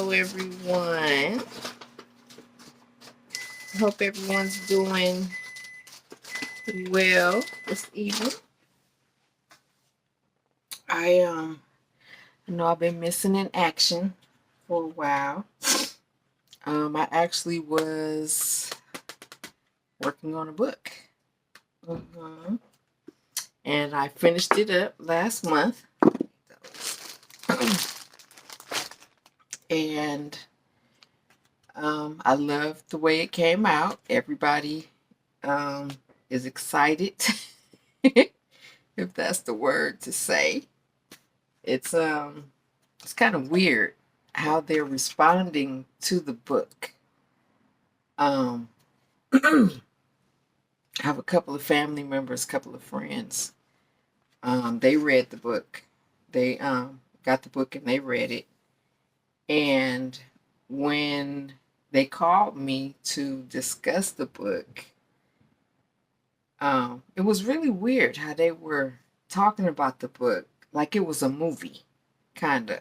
Hello everyone. I hope everyone's doing well this evening. I know I've been missing in action for a while. I actually was working on a book. And I finished it up last month. And I love the way it came out. Everybody is excited, if that's the word to say. It's kind of weird how they're responding to the book. I have a couple of family members, a couple of friends. They read the book. They got the book and they read it. And when they called me to discuss the book, it was really weird how they were talking about the book like it was a movie, kind of,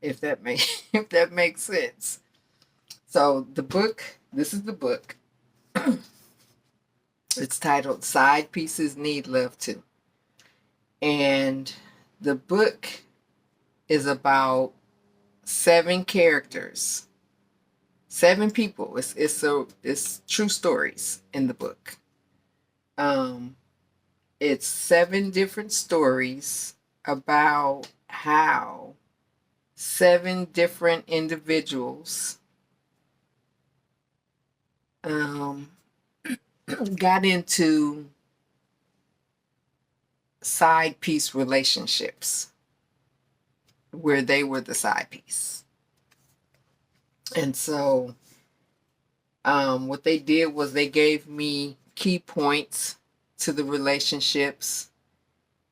if that makes sense. So the book, this is the book. It's titled Side Pieces Need Love Too. And the book is about 7 characters, 7 people. It's true stories in the book. It's 7 different stories about how 7 different individuals got into side piece relationships where they were the side piece. And so what they did was they gave me key points to the relationships,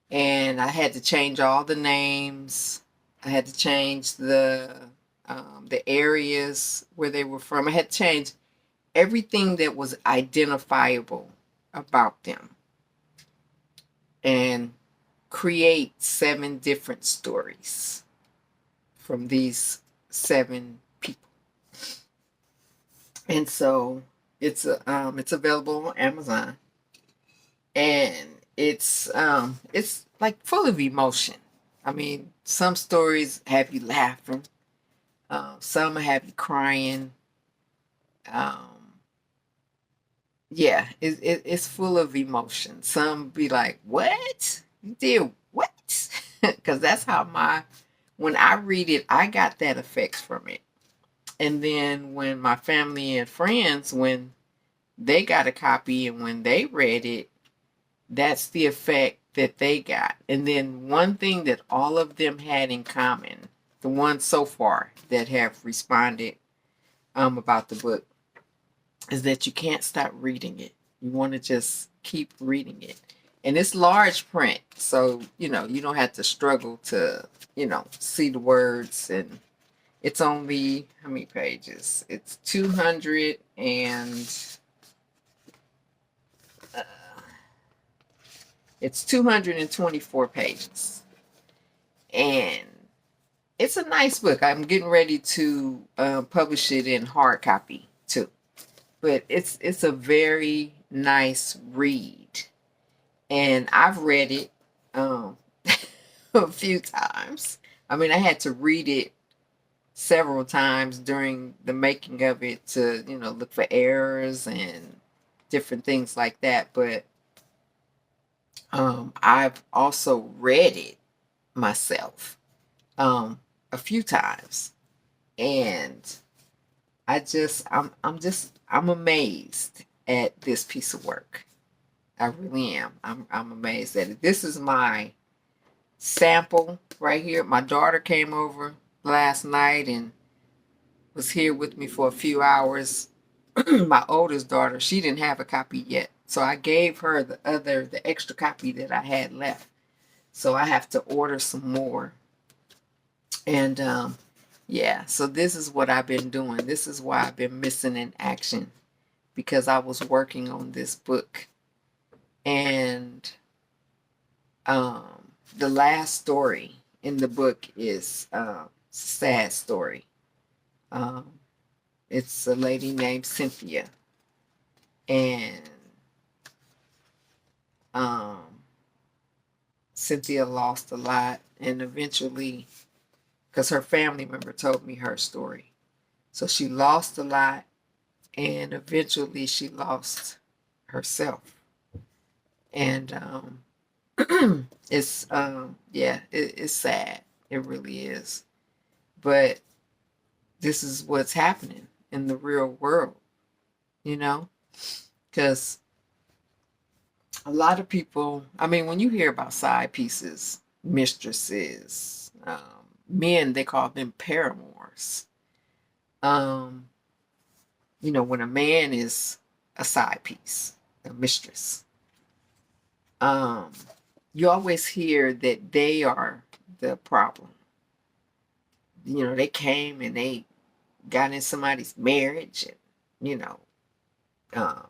and I had to change all the names. I had to change the areas where they were from. I had to change everything that was identifiable about them and create 7 different stories from these 7 people. And so it's available on Amazon, and it's like full of emotion. I mean, some stories have you laughing, some have you crying. Yeah, it's full of emotion. Some be like, "What? You did what?" Because that's how when I read it, I got that effect from it. And then when my family and friends, when they got a copy and when they read it, that's the effect that they got. And then one thing that all of them had in common, the ones so far that have responded about the book, is that you can't stop reading it. You want to just keep reading it. And it's large print, so you don't have to struggle to see the words. And it's only, how many pages? It's 200 and it's 224 pages, and it's a nice book. I'm getting ready to publish it in hard copy too. But it's a very nice read, and I've read it a few times. I mean, I had to read it several times during the making of it to look for errors and different things like that. But I've also read it myself a few times, and I'm amazed at this piece of work. I really am. I'm amazed at it. This is my sample right here. My daughter came over last night and was here with me for a few hours. My oldest daughter, she didn't have a copy yet, so I gave her the extra copy that I had left. So I have to order some more. And yeah, so this is what I've been doing. This is why I've been missing in action, because I was working on this book. And the last story in the book is a sad story. Um, it's a lady named Cynthia, and um, Cynthia lost a lot, and eventually, because her family member told me her story, so she lost a lot, and eventually she lost herself, and it's yeah, it's sad. It really is, but this is what's happening in the real world, you know, because a lot of people, I mean, when you hear about side pieces, mistresses, men, they call them paramours. Um, you know, when a man is a side piece, a mistress, um, you always hear that they are the problem. You know, they came and they got in somebody's marriage, and, you know, um,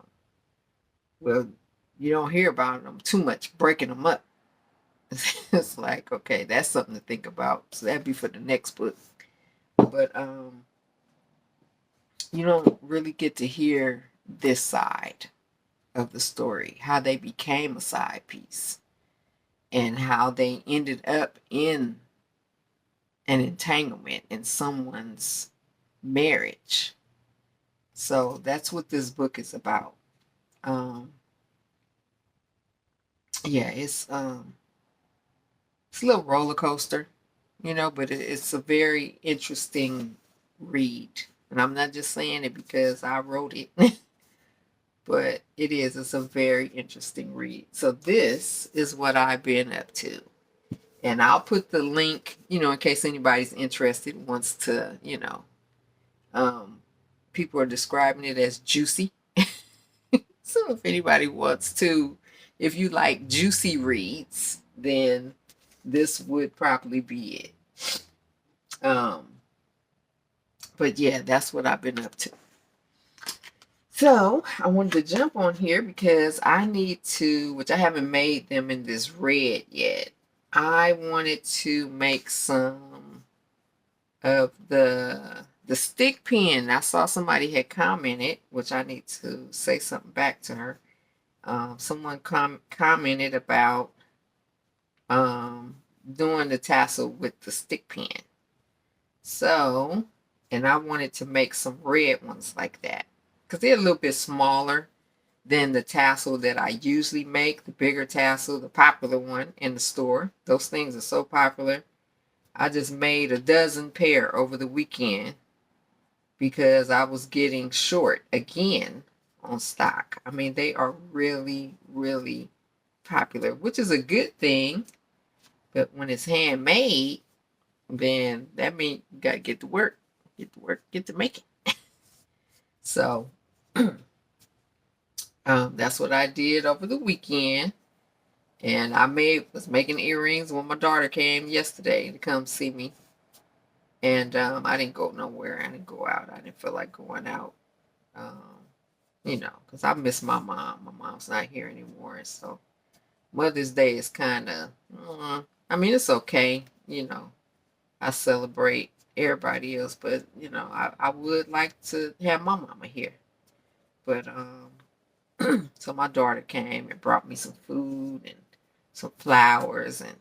well, you don't hear about them too much, breaking them up. It's like, okay, that's something to think about. So that'd be for the next book. But you don't really get to hear this side of the story, how they became a side piece and how they ended up in an entanglement in someone's marriage. So that's what this book is about. Um, yeah, it's a little roller coaster, you know, but it's a very interesting read. And I'm not just saying it because I wrote it, but it's a very interesting read. So this is what I've been up to. And I'll put the link, you know, in case anybody's interested, wants to, you know, um, people are describing it as juicy. So if anybody wants to, if you like juicy reads, then this would probably be it. But yeah, that's what I've been up to. So I wanted to jump on here because I need to, which I haven't made them in this red yet. I wanted to make some of the stick pin. I saw somebody had commented, which I need to say something back to her. Someone commented about doing the tassel with the stick pin. So, and I wanted to make some red ones like that because they're a little bit smaller than the tassel that I usually make, the bigger tassel, the popular one in the store. Those things are so popular. I just made a dozen pair over the weekend because I was getting short again on stock. I mean, they are really, really popular, which is a good thing. But when it's handmade, then that means you got to get to making. So that's what I did over the weekend. And was making earrings when my daughter came yesterday to come see me. And I didn't go nowhere. I didn't go out. I didn't feel like going out. Um, you know, because I miss my mom. My mom's not here anymore. So Mother's Day is kind of, I mean, it's okay. You know, I celebrate everybody else, but, you know, I would like to have my mama here. But so my daughter came and brought me some food and some flowers and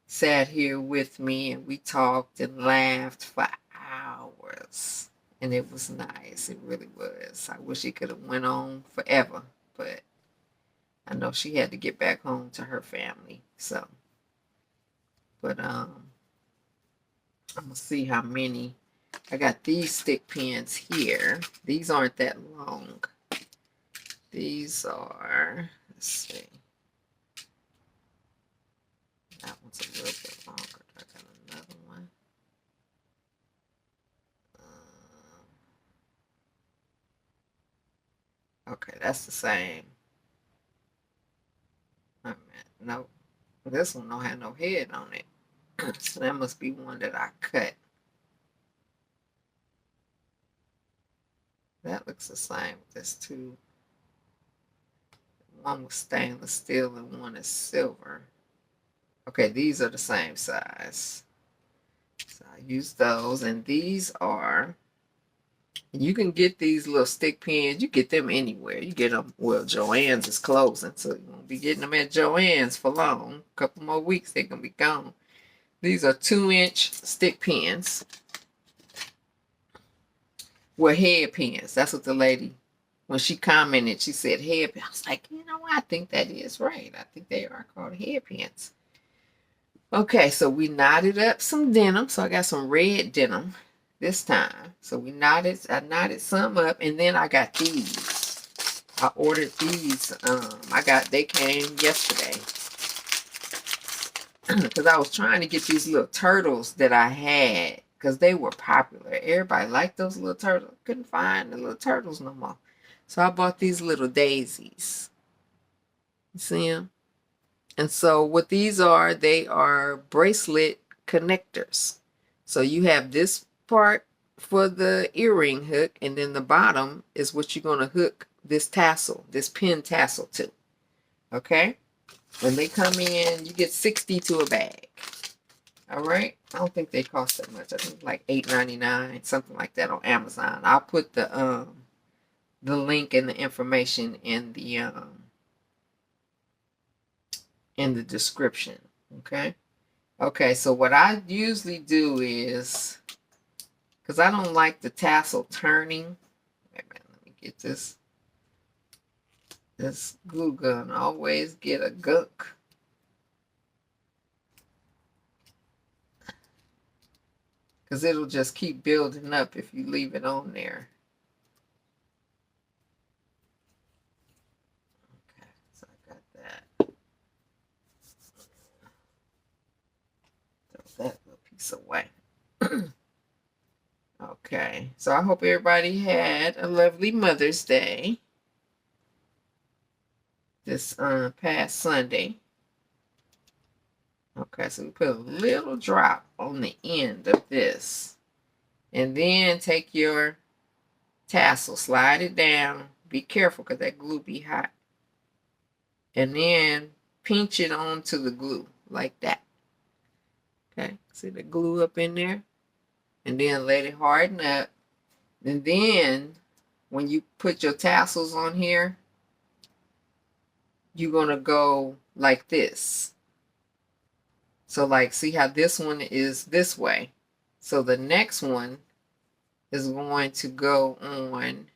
sat here with me, and we talked and laughed for hours. And it was nice. It really was. I wish it could have went on forever, but I know she had to get back home to her family. So, but I'm gonna see how many. I got these stick pins here. These aren't that long. These are, let's see. That one's a little bit longer. I got another one. Okay, that's the same. Wait a minute. Nope. This one don't have no head on it. So that must be one that I cut. That looks the same. There's two. One was stainless steel and one is silver. Okay, these are the same size. So I use those, and these are You can get these little stick pins. You get them anywhere. You get them, well, Joann's is closing, so you won't be getting them at Joann's for long. A couple more weeks, they're going to be gone. These are 2-inch stick pins. Well, headpins. That's what the lady, when she commented, she said headpins. I was like, you know what? I think that is right. I think they are called headpins. Okay, so we knotted up some denim. So I got some red denim this time. So I knotted some up, and then I got these. I ordered these. They came yesterday. Because I was trying to get these little turtles that I had, because they were popular. Everybody liked those little turtles. Couldn't find the little turtles no more. So I bought these little daisies. You see them? And so what these are, they are bracelet connectors. So you have this part for the earring hook, and then the bottom is what you're going to hook this tassel, this pin tassel to. Okay? When they come in, you get 60 to a bag. All right? I don't think they cost that much. I think like $8.99, something like that on Amazon. I'll put the link and the information in the description. Okay? Okay, so what I usually do is, because I don't like the tassel turning. Wait a minute, let me get this glue gun. Always get a gunk. Because it'll just keep building up if you leave it on there. Okay, so I got that. Throw that little piece away. Okay, so I hope everybody had a lovely Mother's Day this past Sunday. Okay, so we put a little drop on the end of this. And then take your tassel, slide it down. Be careful because that glue be hot. And then pinch it onto the glue like that. Okay, see the glue up in there? And then let it harden up. And then when you put your tassels on here, you're going to go like this. So like, see how this one is this way. So the next one is going to go on,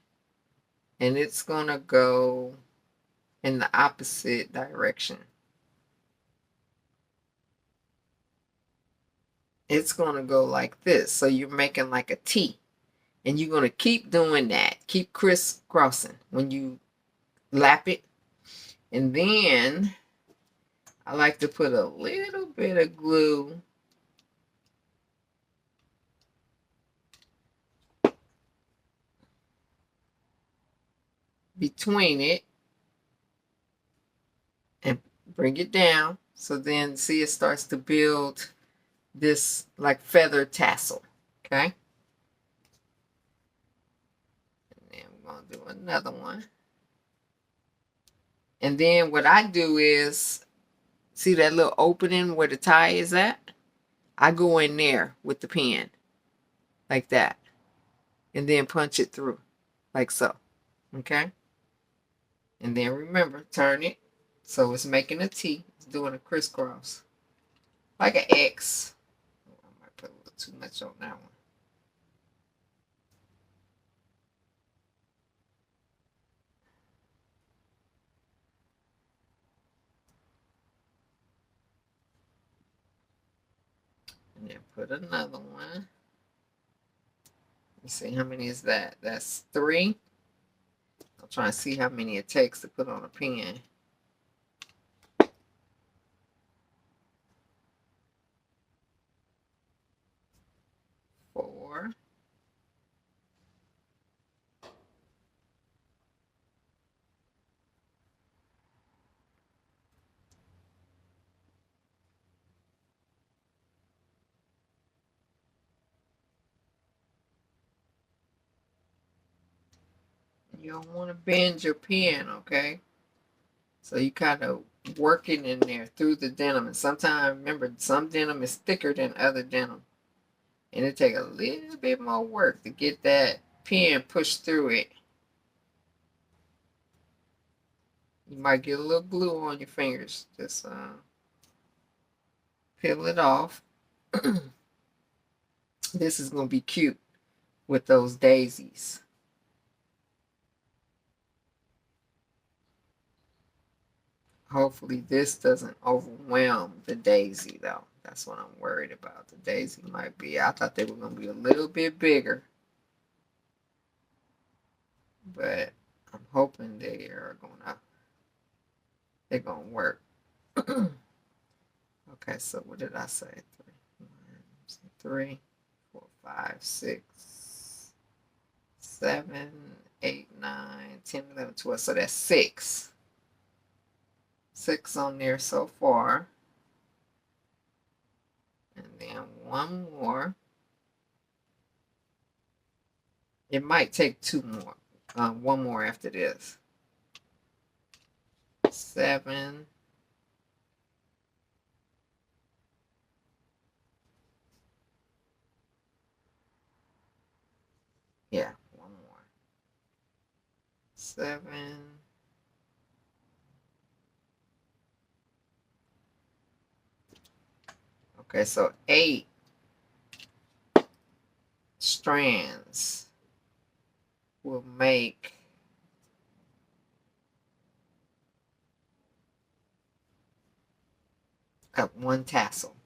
and it's going to go in the opposite direction. It's going to go like this. So you're making like a T. And you're going to keep doing that. Keep crisscrossing when you lap it. And then I like to put a little bit of glue between it and bring it down. So then see it starts to build this like feather tassel. Okay. And then we're going to do another one. And then what I do is, see that little opening where the tie is at? I go in there with the pen, like that. And then punch it through, like so. Okay? And then remember, turn it. So it's making a T. It's doing a crisscross. Like an X. Oh, I might put a little too much on that one. And then put another one. Let's see, how many is that? That's 3. I'll try and see how many it takes to put on a pen. 4. You don't want to bend your pen, okay? So you kind of working in there through the denim. And sometimes, remember, some denim is thicker than other denim. And it take a little bit more work to get that pen push through it, you might get a little glue on your fingers. Just peel it off. This is going to be cute with those daisies. Hopefully this doesn't overwhelm the daisy though. That's what I'm worried about. The daisy might be, I thought they were going to be a little bit bigger. But I'm hoping they're gonna work. Okay, so what did I say? 3, 4, 5, 6, 7, 8, 9, 10, 11, 12. So that's 6. 6 on there so far. And then one more. It might take 2 more. One more after this. 7. Yeah, one more. 7. Okay, so 8 strands will make up one tassel.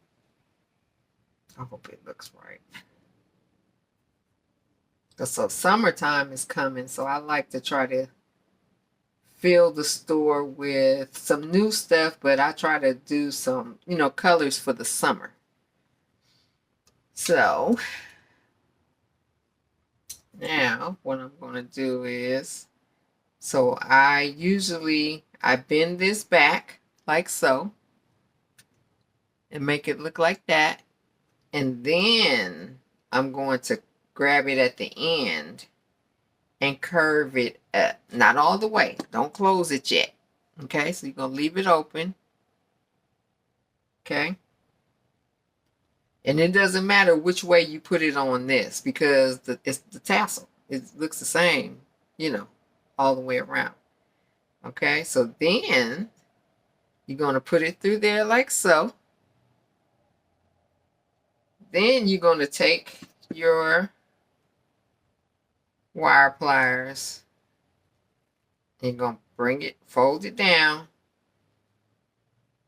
I hope it looks right. So summertime is coming, so I like to try to fill the store with some new stuff, but I try to do some, colors for the summer. So now what I'm going to do is, so I bend this back like so and make it look like that. And then I'm going to grab it at the end and curve it up. Not all the way. Don't close it yet. Okay, so you're going to leave it open. Okay. And it doesn't matter which way you put it on this because it's the tassel. It looks the same, all the way around. Okay, so then you're going to put it through there like so. Then you're going to take your wire pliers and you're going to bring it, fold it down,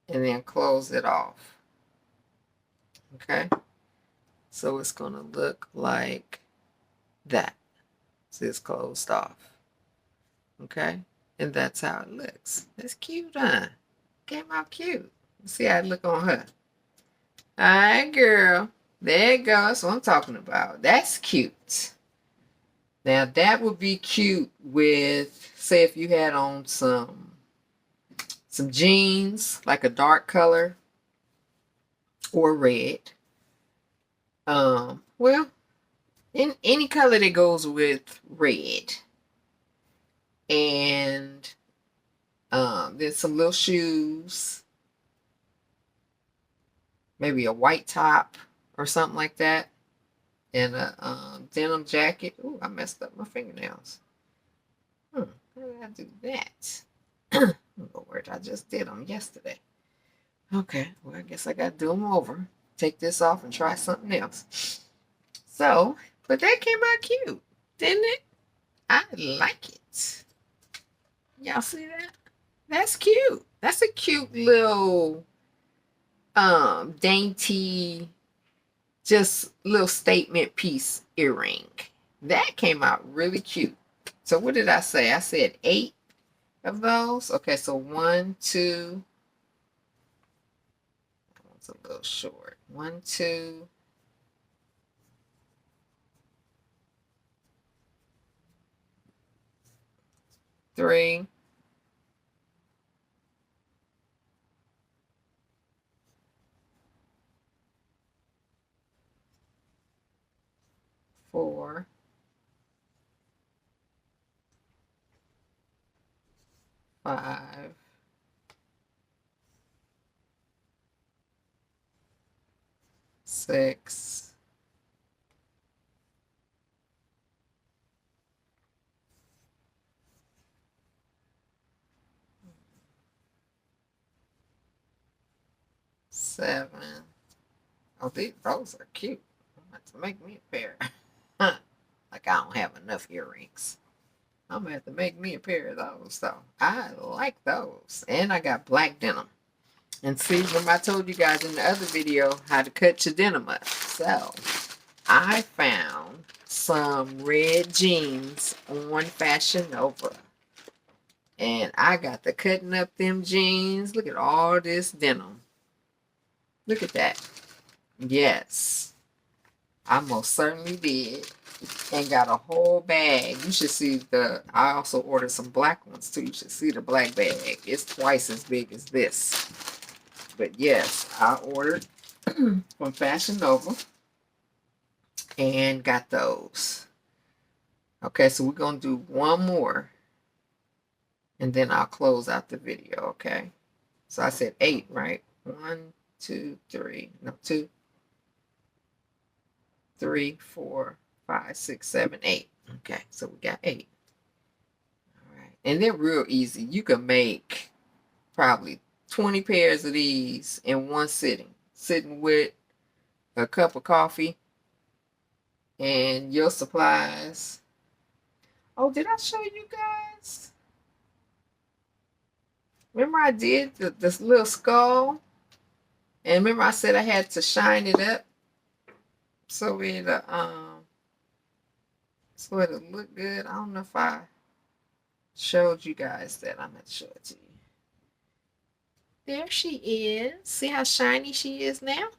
and then close it off. Okay, so it's going to look like that. See, it's closed off. Okay, and that's how it looks. That's cute, huh? Came out cute. See how it look on her. All right, girl. There it goes. That's what I'm talking about. That's cute. Now that would be cute with, say, if you had on some jeans, like a dark color or red. Well, in any color that goes with red. And then some little shoes. Maybe a white top or something like that. And a denim jacket. Ooh, I messed up my fingernails. How did I do that? Lord, I just did them yesterday. Okay, well, I guess I got to do them over. Take this off and try something else. So, but that came out cute, didn't it? I like it. Y'all see that? That's cute. That's a cute little dainty, just little statement piece earring. That came out really cute. So what did I say? I said 8 of those. Okay, so 1, 2. That one's a little short. 1, 2. 3. 4. 5. 6. 7. Oh, those are cute. I'm going to make me a pair. Like I don't have enough earrings. I'm going to have to make me a pair of those, though. I like those. And I got black denim. And see, remember I told you guys in the other video how to cut your denim up. So, I found some red jeans on Fashion Nova. And I got to cutting up them jeans. Look at all this denim. Look at that. Yes, I most certainly did. And got a whole bag. You should see I also ordered some black ones too. You should see the black bag. It's twice as big as this. But yes, I ordered from Fashion Nova and got those. Okay, so we're going to do one more. And then I'll close out the video, okay? So I said 8, right? 1, 2, 3. No, 2, 3, 4, 5, 6, 7, 8. Okay, so we got 8. All right. And they're real easy. You can make probably 20 pairs of these in one sitting. Sitting with a cup of coffee and your supplies. Oh, did I show you guys? Remember I did this little skull? And remember I said I had to shine it up so it'll look good. I don't know if I showed you guys that. I'm going to show it to you. There she is. See how shiny she is now?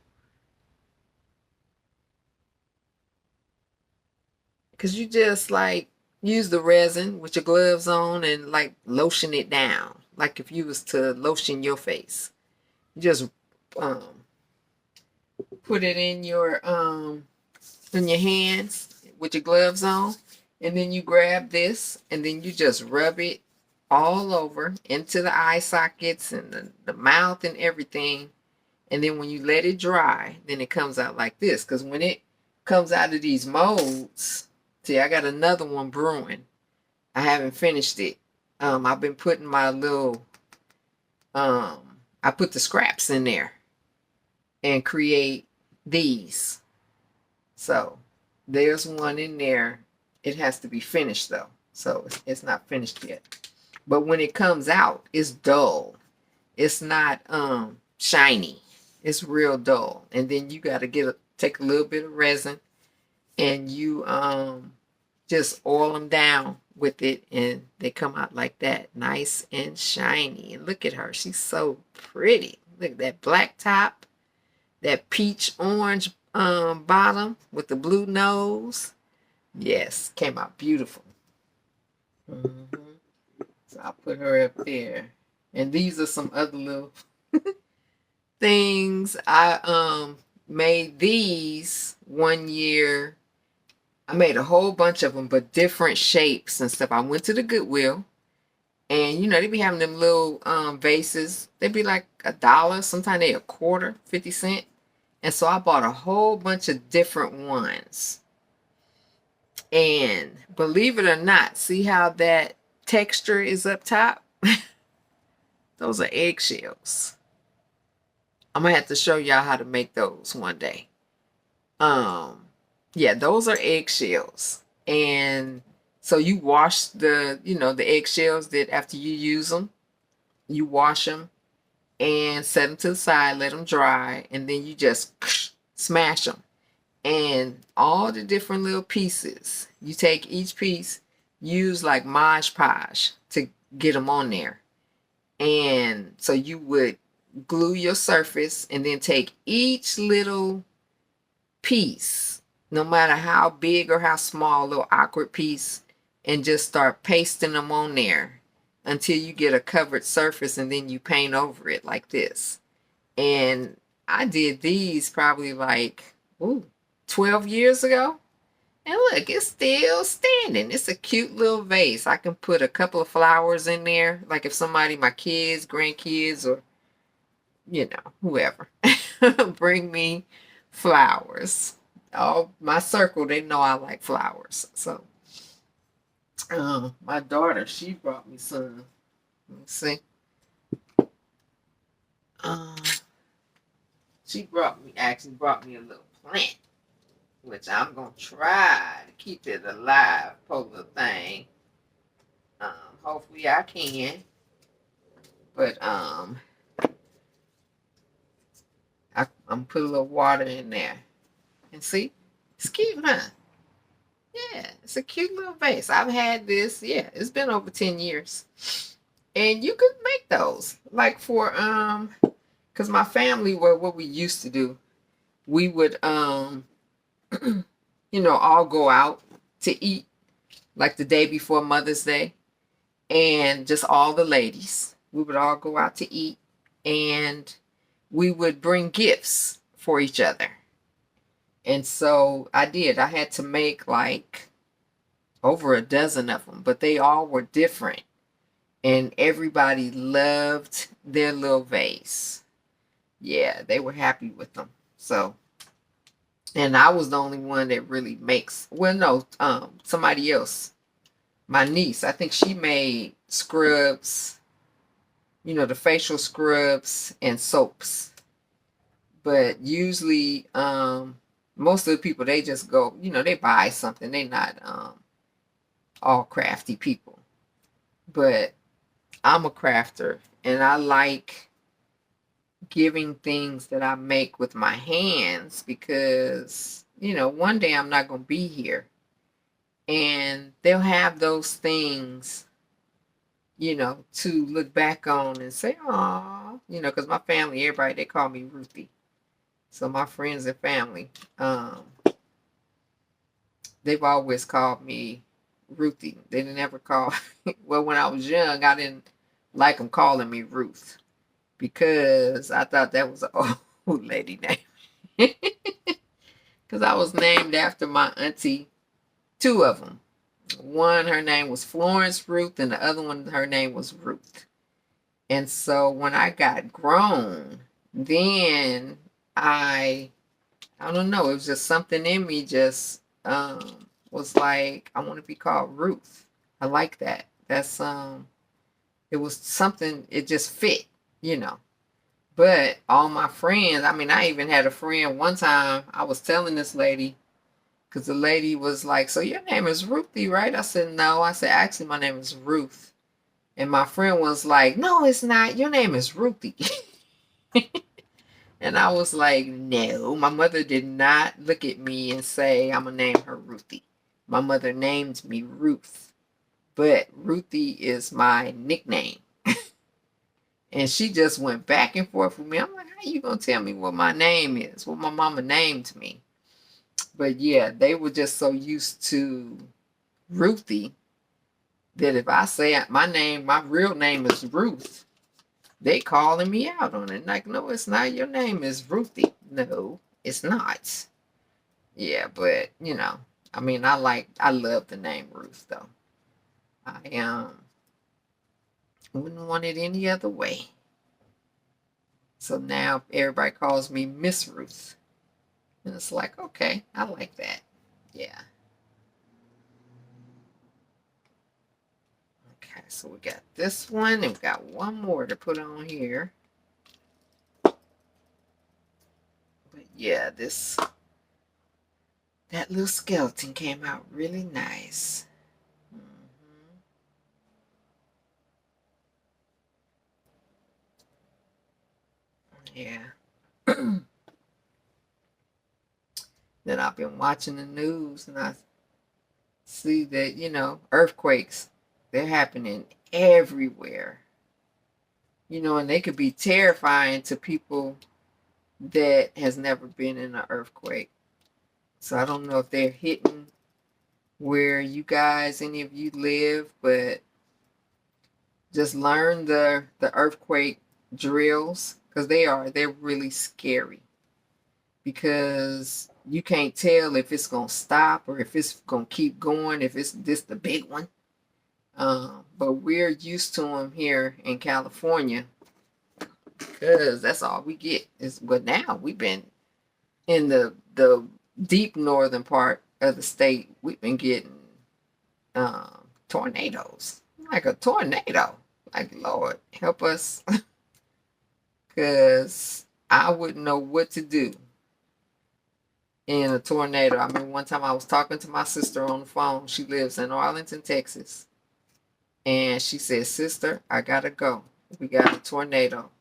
Because you just like use the resin with your gloves on and like lotion it down. Like if you was to lotion your face. You just put it in your hands with your gloves on. And then you grab this and then you just rub it all over into the eye sockets and the mouth and everything. And then when you let it dry, then it comes out like this. Because when it comes out of these molds, see, I got another one brewing. I haven't finished it. I've been putting my little, I put the scraps in there and create these. So there's one in there. It has to be finished though. So it's not finished yet. But when it comes out, it's dull. It's not shiny. It's real dull. And then you got to take a little bit of resin and you just oil them down with it and they come out like that, nice and shiny. And look at her. She's so pretty. Look at that black top, that peach orange bottom with the blue nose. Yes, came out beautiful. So I'll put her up there. And these are some other little things. I made these one year. I made a whole bunch of them, but different shapes and stuff. I went to the Goodwill, and you know they be having them little vases. They'd be like $1. Sometimes they a quarter, 50 cents. And so I bought a whole bunch of different ones. And believe it or not, see how that texture is up top? Those are eggshells. I'm gonna have to show y'all how to make those one day. Yeah, those are eggshells. And so you wash the eggshells that after you use them, you wash them and set them to the side, let them dry, and then you just smash them. And all the different little pieces, you take each piece, use like Mod Podge to get them on there. And so you would glue your surface and then take each little piece, no matter how big or how small, little awkward piece, and just start pasting them on there until you get a covered surface, and then you paint over it like this. And I did these probably like 12 years ago. And look, it's still standing. It's a cute little vase. I can put a couple of flowers in there. Like if somebody, my kids, grandkids, or, whoever, bring me flowers. Oh, my circle, they know I like flowers. So, my daughter, she brought me some. Let me see. She actually brought me a little plant, which I'm gonna try to keep it alive, poor little thing. Hopefully I can. But I'm put a little water in there, and see, it's cute, huh? Yeah, it's a cute little vase. I've had this. Yeah, it's been over 10 years, and you could make those like for because my family were what we used to do. We would all go out to eat like the day before Mother's Day, and just all the ladies. We would all go out to eat, and we would bring gifts for each other. And so I did. I had to make like over a dozen of them, but they all were different. And everybody loved their little vase. Yeah, they were happy with them. So, and I was the only one that really makes, well, no, somebody else, my niece, I think she made scrubs, the facial scrubs and soaps. But usually, most of the people, they just go, they buy something. They not all crafty people. But I'm a crafter, and I like giving things that I make with my hands because, one day I'm not going to be here. And they'll have those things, to look back on and say, "Aw," because my family, everybody, they call me Ruthie. So my friends and family, they've always called me Ruthie. They didn't ever call, well, when I was young, I didn't like them calling me Ruth because I thought that was an old lady name. Because I was named after my auntie, two of them. One, her name was Florence Ruth, and the other one, her name was Ruth. And so when I got grown, then I don't know, it was just something in me just was like, I want to be called Ruth. I like that. That's it was something, it just fit. But all my friends, I even had a friend one time, I was telling this lady, because the lady was like, "So your name is Ruthie, right?" I said, "No." I said, "Actually, my name is Ruth." And my friend was like, "No, it's not. Your name is Ruthie." And I was like, "No, my mother did not look at me and say, I'm going to name her Ruthie. My mother named me Ruth. But Ruthie is my nickname." And she just went back and forth with me. I'm like, "How you going to tell me what my name is? What my mama named me?" But yeah, they were just so used to Ruthie that if I say my real name is Ruth, they calling me out on it. Like, "No, it's not. Your name is Ruthie." No, it's not. Yeah, but I love the name Ruth though. I wouldn't want it any other way. So now everybody calls me Miss Ruth. And it's like, okay, I like that. Yeah. Okay, so we got this one, and we got one more to put on here. But yeah, that little skeleton came out really nice. Mm-hmm. Yeah. Then I've been watching the news, and I see that, earthquakes, they're happening everywhere. And they could be terrifying to people that has never been in an earthquake. So I don't know if they're hitting where any of you live, but just learn the earthquake drills because they're really scary because you can't tell if it's gonna stop or if it's gonna keep going, if it's this the big one. But we're used to them here in California because that's all we get but now we've been in the deep northern part of the state. We've been getting tornadoes, like a tornado. Like, Lord help us, because I wouldn't know what to do in a tornado. I mean, one time I was talking to my sister on the phone. She lives in Arlington, Texas. And she said, "Sister, I gotta go. We got a tornado."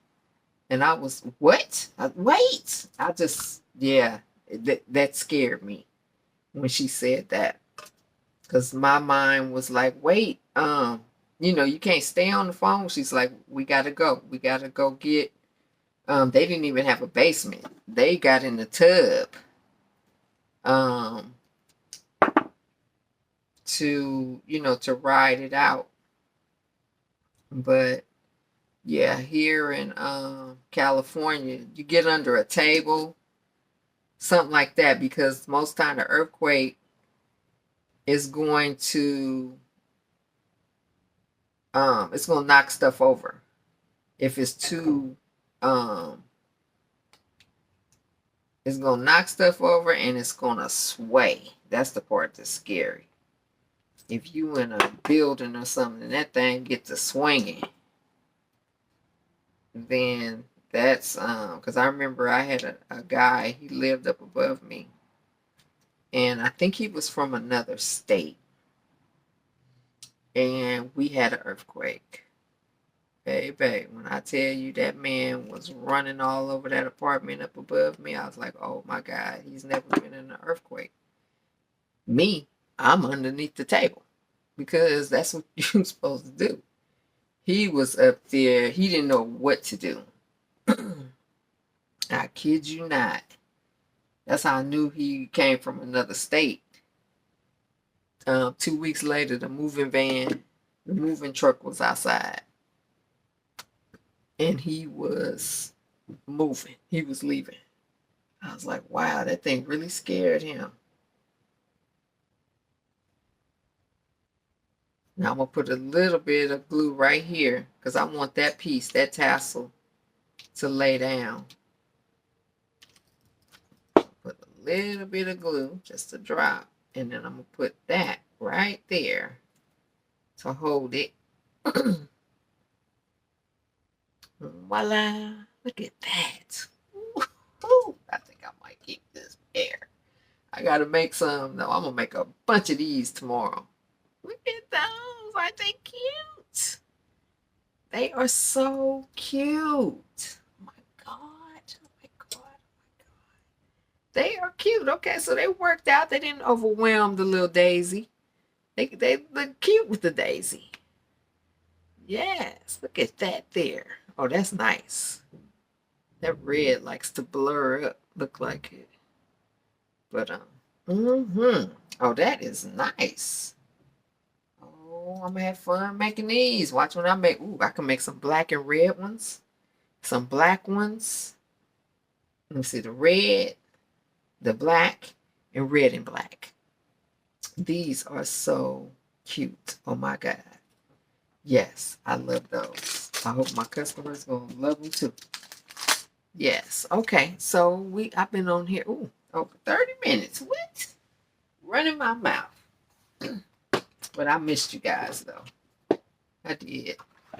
And I was, what? Wait. I just, yeah, that scared me when she said that. Because my mind was like, wait, you can't stay on the phone. She's like, we gotta go. We gotta go get, they didn't even have a basement. They got in the tub, um, to ride it out. But yeah, here in California, you get under a table, something like that, because most time the earthquake is going to it's going to knock stuff over. If it's too it's going to knock stuff over, and it's going to sway. That's the part that's scary. If you in a building or something and that thing gets to swinging, then that's because I remember I had a guy, he lived up above me, and I think he was from another state, and we had an earthquake. Baby, when I tell you that man was running all over that apartment up above me, I was like, oh my God, he's never been in an earthquake. Me, I'm underneath the table because that's what you're supposed to do. He was up there, he didn't know what to do. I kid you not. That's how I knew he came from another state. 2 weeks later, the moving truck was outside. And he was moving. He was leaving. I was like, wow, that thing really scared him. Now I'm going to put a little bit of glue right here because I want that piece, that tassel, to lay down. Put a little bit of glue, just a drop. And then I'm going to put that right there to hold it. Voila. Look at that. Ooh, I think I might keep this there. I got to make some. No, I'm going to make a bunch of these tomorrow. Look at those. Aren't they cute? They are so cute. Oh my God. Oh my God. Oh my God. They are cute. Okay, so they worked out. They didn't overwhelm the little daisy. They look cute with the daisy. Yes, look at that there. Oh, that's nice. That red likes to blur up, look like it. But oh, that is nice. Oh, I'm gonna have fun making these. Watch when I make. Ooh, I can make some black and red ones. Some black ones. Let me see, the red, the black, and red and black. These are so cute. Oh my God. Yes, I love those. I hope my customers gonna love them too. Yes. Okay. So I've been on here over 30 minutes. What? Running my mouth. But I missed you guys though. I did.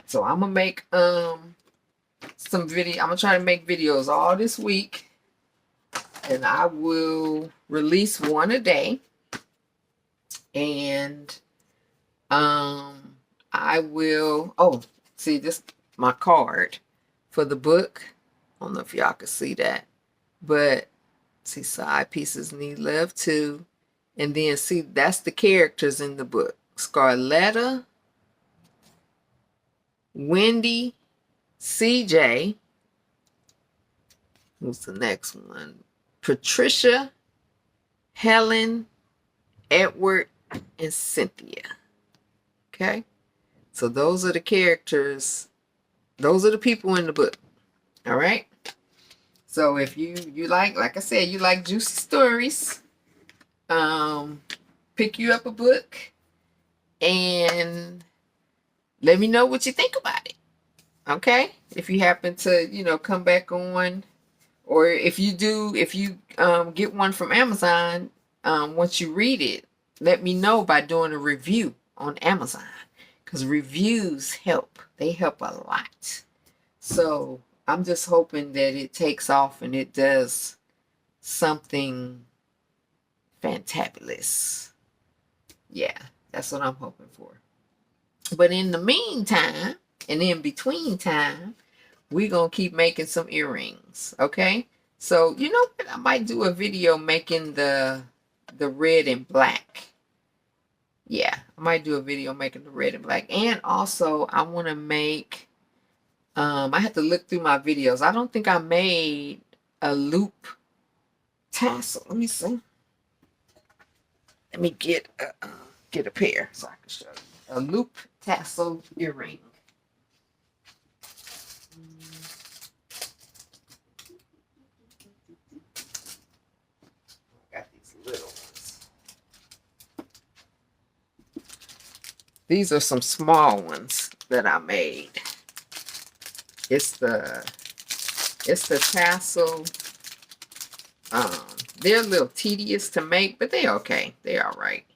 So I'm gonna make some video. I'm gonna try to make videos all this week. And I will release one a day. And I will, see this, my card for the book. I don't know if y'all can see that, but see, side pieces need love too. And then see, that's the characters in the book. Scarletta, Wendy, CJ, who's the next one? Patricia, Helen, Edward, and Cynthia. Okay, so those are the characters. Those are the people in the book. All right. So if you like I said, you like juicy stories, pick you up a book and let me know what you think about it. Okay. If you happen to, come back on, or if you get one from Amazon, once you read it, let me know by doing a review on Amazon, because reviews help. They help a lot. So I'm just hoping that it takes off and it does something fantabulous. Yeah, that's what I'm hoping for. But in the meantime, and in between time, we're going to keep making some earrings, okay? So, you know what? I might do a video making the red and black. Yeah, I might do a video making the red and black. And also, I want to make, I have to look through my videos. I don't think I made a loop tassel. Let me see. Let me get a pair so I can show you. A loop tassel earring. I got these little ones. These are some small ones that I made. It's the tassel. They're a little tedious to make, but they're okay. They're all right.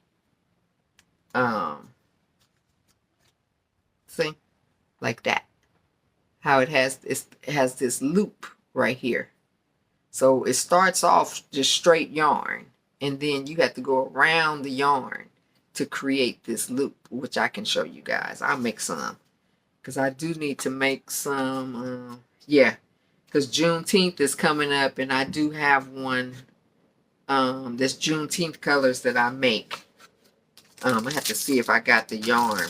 See, like that. How it has this loop right here. So it starts off just straight yarn, and then you have to go around the yarn to create this loop, which I can show you guys. I'll make some because I do need to make some. Yeah, because Juneteenth is coming up, and I do have one. This Juneteenth colors that I make. I have to see if I got the yarn.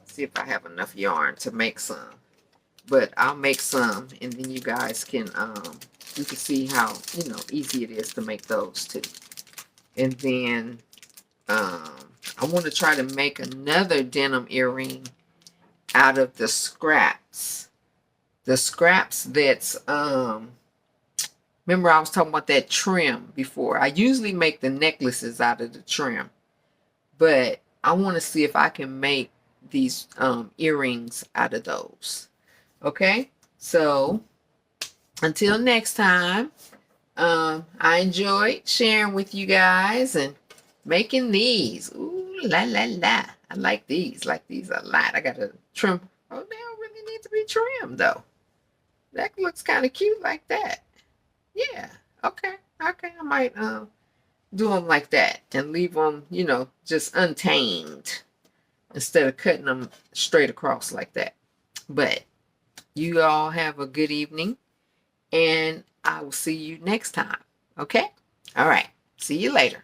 See if I have enough yarn to make some. But I'll make some, and then you guys can you can see how, you know, easy it is to make those too. And then I want to try to make another denim earring out of the scraps. The scraps that's remember I was talking about that trim before. I usually make the necklaces out of the trim, but I want to see if I can make these earrings out of those. Okay, so until next time, I enjoyed sharing with you guys and making these. Ooh la la la! I like these a lot. I gotta trim. Oh, they don't really need to be trimmed though. That looks kind of cute like that. Yeah. Okay. Okay. I might do them like that and leave them, you know, just untamed instead of cutting them straight across like that. But you all have a good evening, and I will see you next time. Okay? All right. See you later.